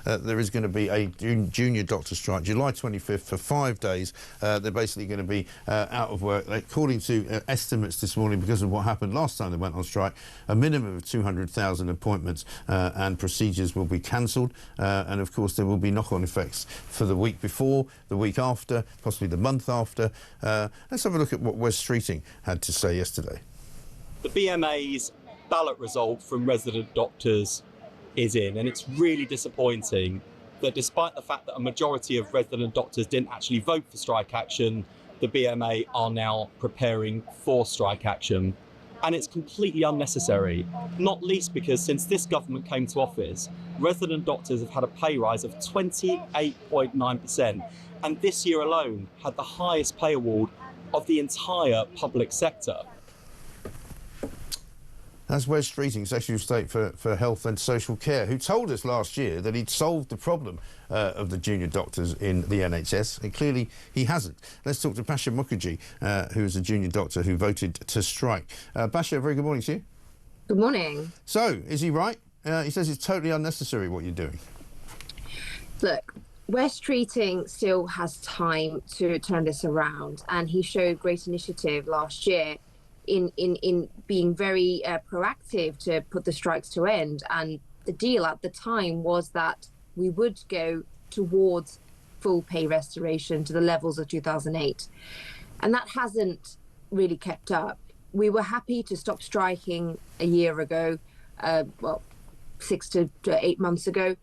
there is going to be a junior doctor strike, July 25th, for 5 days. They're basically going to be out of work. According to estimates this morning, because of what happened last time they went on strike, a minimum of 200,000 appointments and procedures will be cancelled. And of course, there will be knock-on effects for the week before, the week after, possibly the month after. Let's have a look at what Wes Streeting had to say yesterday. The BMA's ballot result from resident doctors is in, and it's really disappointing that despite the fact that a majority of resident doctors didn't actually vote for strike action, the BMA are now preparing for strike action. And it's completely unnecessary, not least because since this government came to office, resident doctors have had a pay rise of 28.9%, and this year alone had the highest pay award of the entire public sector. That's Wes Streeting, Secretary of State for Health and Social Care, who told us last year that he'd solved the problem of the junior doctors in the NHS, and clearly he hasn't. Let's talk to Bhasha Mukherjee, who is a junior doctor who voted to strike. Bhasha, very good morning to you. Good morning. So, is he right? He says it's totally unnecessary what you're doing. Look, Wes Streeting still has time to turn this around, and he showed great initiative last year in being very proactive to put the strikes to end. And the deal at the time was that we would go towards full pay restoration to the levels of 2008. And that hasn't really kept up. We were happy to stop striking a year ago, 6 to 8 months ago.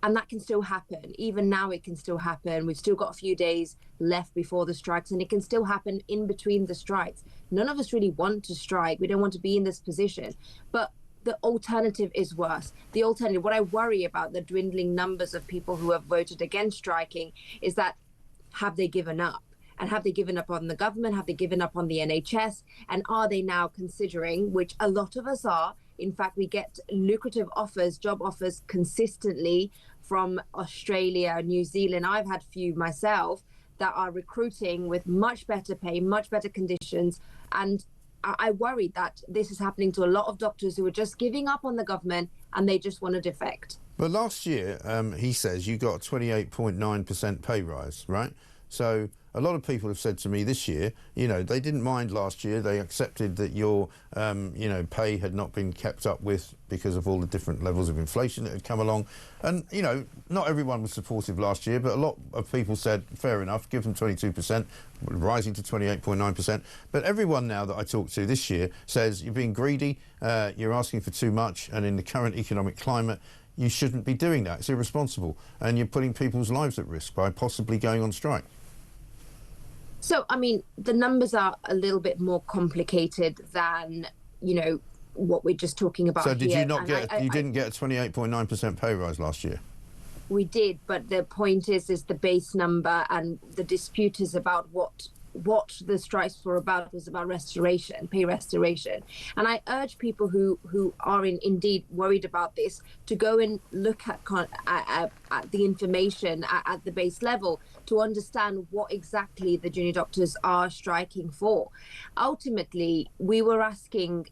And that can still happen. Even now it can still happen. We've still got a few days left before the strikes, and it can still happen in between the strikes. None of us really want to strike. We don't want to be in this position. But the alternative is worse. The alternative, what I worry about, the dwindling numbers of people who have voted against striking, is that have they given up? And have they given up on the government? Have they given up on the NHS? And are they now considering, which a lot of us are, in fact, we get lucrative offers, job offers consistently from Australia, New Zealand. I've had few myself that are recruiting with much better pay, much better conditions. And I worry that this is happening to a lot of doctors who are just giving up on the government and they just want to defect. But last year, he says, you got a 28.9% pay rise, right? So a lot of people have said to me this year, you know, they didn't mind last year. They accepted that your, pay had not been kept up with because of all the different levels of inflation that had come along. And, you know, not everyone was supportive last year, but a lot of people said, fair enough, give them 22%, rising to 28.9%. But everyone now that I talk to this year says you're being greedy, you're asking for too much, and in the current economic climate, you shouldn't be doing that. It's irresponsible. And you're putting people's lives at risk by possibly going on strike. So, I mean, the numbers are a little bit more complicated than, you know, what we're just talking about. So did here. you not get, you didn't get a 28.9% pay rise last year? We did, but the point is the base number, and the dispute is about what the strikes were about was about restoration, pay restoration. And I urge people who are indeed worried about this to go and look at the information at the base level to understand what exactly the junior doctors are striking for. Ultimately, we were asking,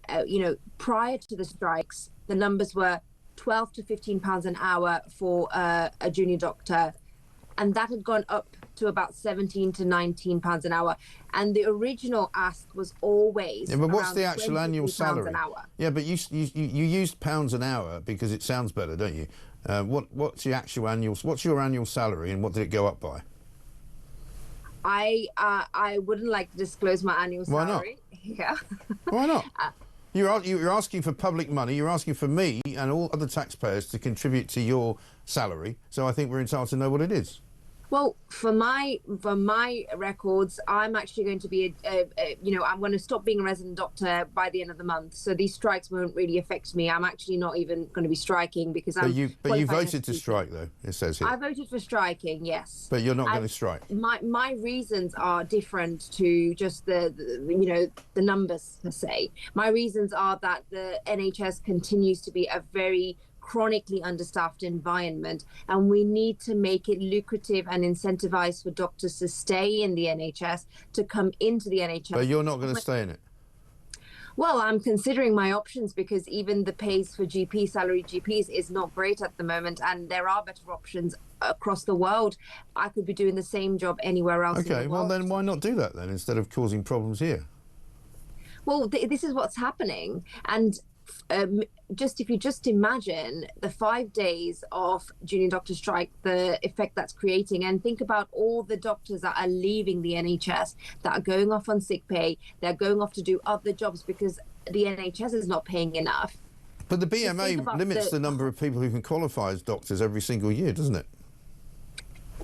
prior to the strikes, the numbers were £12 to £15 an hour for a junior doctor, and that had gone up to about £17 to £19 an hour. And the original ask was always but what's the actual annual salary? An hour. Yeah, but you used pounds an hour because it sounds better, don't you? What's your actual annual? What's your annual salary, and what did it go up by? I wouldn't like to disclose my annual salary. Why not? Yeah. Why not? You're asking for public money. You're asking for me and all other taxpayers to contribute to your salary. So I think we're entitled to know what it is. Well, for my records, I'm actually going to be, I'm going to stop being a resident doctor by the end of the month. So these strikes won't really affect me. I'm actually not even going to be striking because But you voted to strike, though, it says here. I voted for striking, yes. But you're not going to strike. My reasons are different to just the numbers per se. My reasons are that the NHS continues to be a very chronically understaffed environment, and we need to make it lucrative and incentivized for doctors to stay in the NHS, to come into the NHS. But you're not going to stay in it? Well, I'm considering my options because even the pays for GP, salaried GPs, is not great at the moment, and there are better options across the world. I could be doing the same job anywhere else in the Okay, well world. then why not do that then instead of causing problems here? Well, this is what's happening, and if you just imagine the 5 days of junior doctor strike, the effect that's creating, and think about all the doctors that are leaving the NHS, that are going off on sick pay, they're going off to do other jobs because the NHS is not paying enough. But the BMA limits the number of people who can qualify as doctors every single year, doesn't it?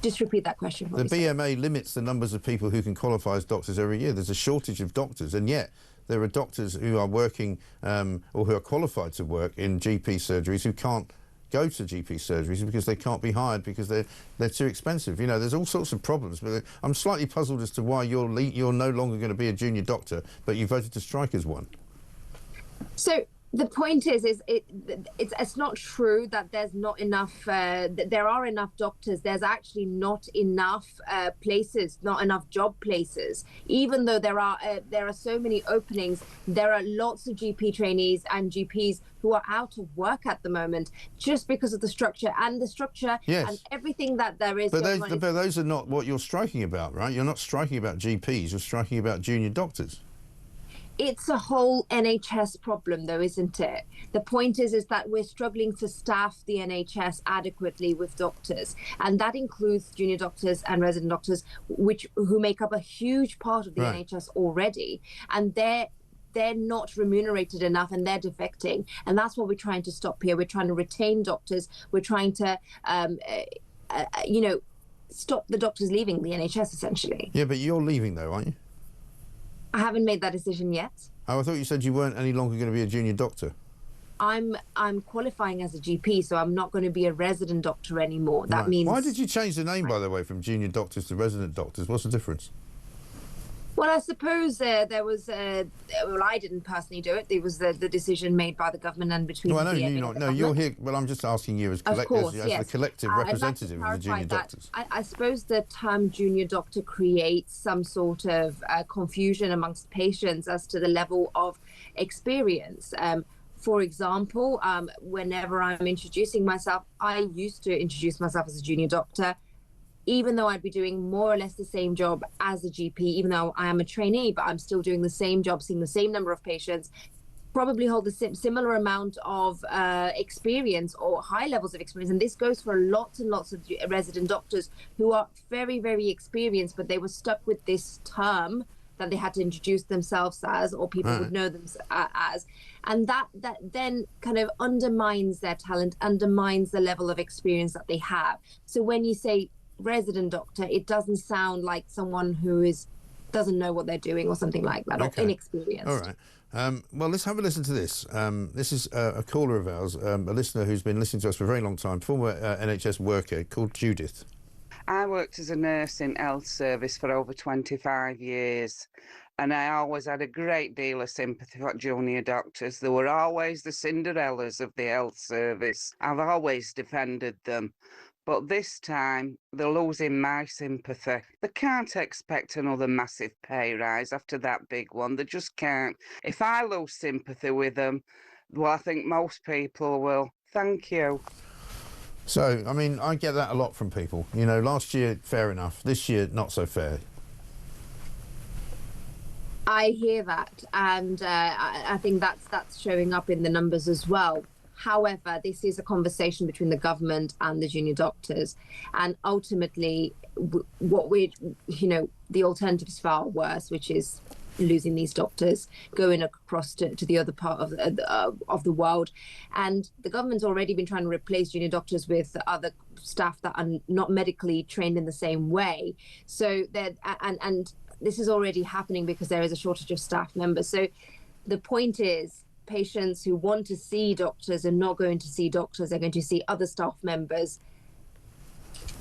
Just repeat that question for The me, sir. BMA limits the numbers of people who can qualify as doctors every year. There's a shortage of doctors, and yet there are doctors who are working or who are qualified to work in GP surgeries who can't go to GP surgeries because they can't be hired because they're too expensive. You know, there's all sorts of problems. But I'm slightly puzzled as to why you're no longer going to be a junior doctor, but you voted to strike as one. So the point is it's not true that there's not enough. There are enough doctors. There's actually not enough places, not enough job places. Even though there are so many openings, there are lots of GP trainees and GPs who are out of work at the moment just because of the structure Yes. and everything that there is. But those are not what you're striking about, right? You're not striking about GPs. You're striking about junior doctors. It's a whole NHS problem, though, isn't it? The point is that we're struggling to staff the NHS adequately with doctors, and that includes junior doctors and resident doctors, who make up a huge part of the NHS already, and they're not remunerated enough, and they're defecting, and that's what we're trying to stop here. We're trying to retain doctors. We're trying to, stop the doctors leaving the NHS, essentially. Yeah, but you're leaving, though, aren't you? I haven't made that decision yet. Oh, I thought you said you weren't any longer going to be a junior doctor. I'm qualifying as a GP, so I'm not going to be a resident doctor anymore. That means... Why did you change the name, by the way, from junior doctors to resident doctors? What's the difference? Well, I suppose there was... well, I didn't personally do it. It was the decision made by the government and between the BMA you and not. the No, government. you're here... Well, I'm just asking you as, Of course, as yes. the collective representative of the junior doctors. I suppose the term junior doctor creates some sort of confusion amongst patients as to the level of experience. For example, whenever I'm introducing myself, I used to introduce myself as a junior doctor, even though I'd be doing more or less the same job as a GP, even though I am a trainee, but I'm still doing the same job, seeing the same number of patients, probably hold a similar amount of experience or high levels of experience. And this goes for lots and lots of resident doctors who are very, very experienced, but they were stuck with this term that they had to introduce themselves as, or people would know them as. And that then kind of undermines their talent, undermines the level of experience that they have. So when you say resident doctor, it doesn't sound like someone who doesn't know what they're doing or something like that, or inexperienced. All right. Well, let's have a listen to this. This is a caller of ours, a listener who's been listening to us for a very long time, former NHS worker called Judith. I worked as a nurse in health service for over 25 years, and I always had a great deal of sympathy for junior doctors. They were always the Cinderellas of the health service. I've always defended them. But this time, they're losing my sympathy. They can't expect another massive pay rise after that big one. They just can't. If I lose sympathy with them, well, I think most people will. Thank you. So, I mean, I get that a lot from people. You know, last year, fair enough. This year, not so fair. I hear that, and I think that's showing up in the numbers as well. However, this is a conversation between the government and the junior doctors, and ultimately, the alternative is far worse, which is losing these doctors, going across to the other part of the world. And the government's already been trying to replace junior doctors with other staff that are not medically trained in the same way. So and this is already happening because there is a shortage of staff members. So the point is, patients who want to see doctors are not going to see doctors. They're going to see other staff members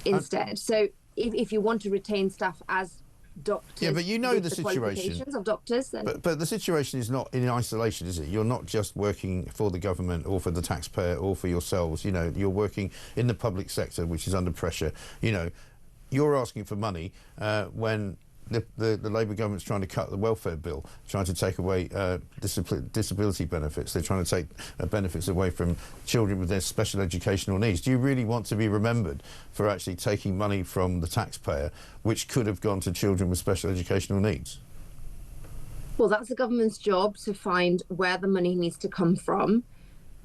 instead. So if you want to retain staff as doctors, yeah, but you know the situation qualifications of doctors, then... but the situation is not in isolation, is it? You're not just working for the government or for the taxpayer or for yourselves. You know, you're working in the public sector, which is under pressure. You know, you're asking for money when the Labour government's trying to cut the welfare bill, trying to take away disability benefits. They're trying to take benefits away from children with their special educational needs. Do you really want to be remembered for actually taking money from the taxpayer, which could have gone to children with special educational needs? Well, that's the government's job to find where the money needs to come from.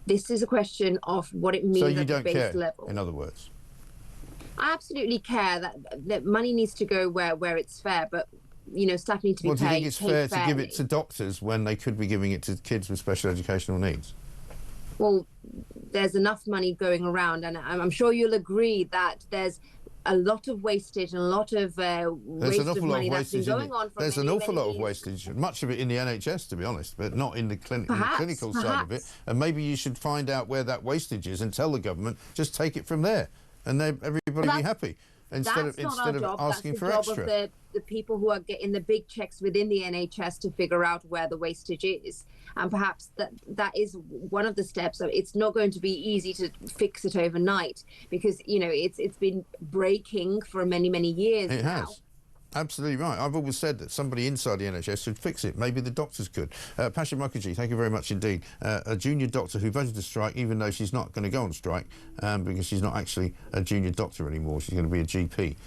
This is a question of what it means at the base level. In other words? I absolutely care that money needs to go where it's fair, but staff need to be paid. Well, do you think it's fair fairly. to give it to doctors when they could be giving it to kids with special educational needs? Well, there's enough money going around, and I'm sure you'll agree that there's a lot of wastage and a lot of waste of money that's been going on for There's many, an awful many lot of years. wastage, much of it in the NHS, to be honest, but not in the clinical side of it. And maybe you should find out where that wastage is and tell the government, just take it from there, and everybody be happy. Instead of asking for extra. That's the job of the people who are getting the big checks within the NHS to figure out where the wastage is. And perhaps that is one of the steps. It's not going to be easy to fix it overnight because, it's been breaking for many, many years now. It has. Absolutely right. I've always said that somebody inside the NHS should fix it. Maybe the doctors could. Bhasha Mukherjee, thank you very much indeed. A junior doctor who voted to strike, even though she's not going to go on strike because she's not actually a junior doctor anymore. She's going to be a GP.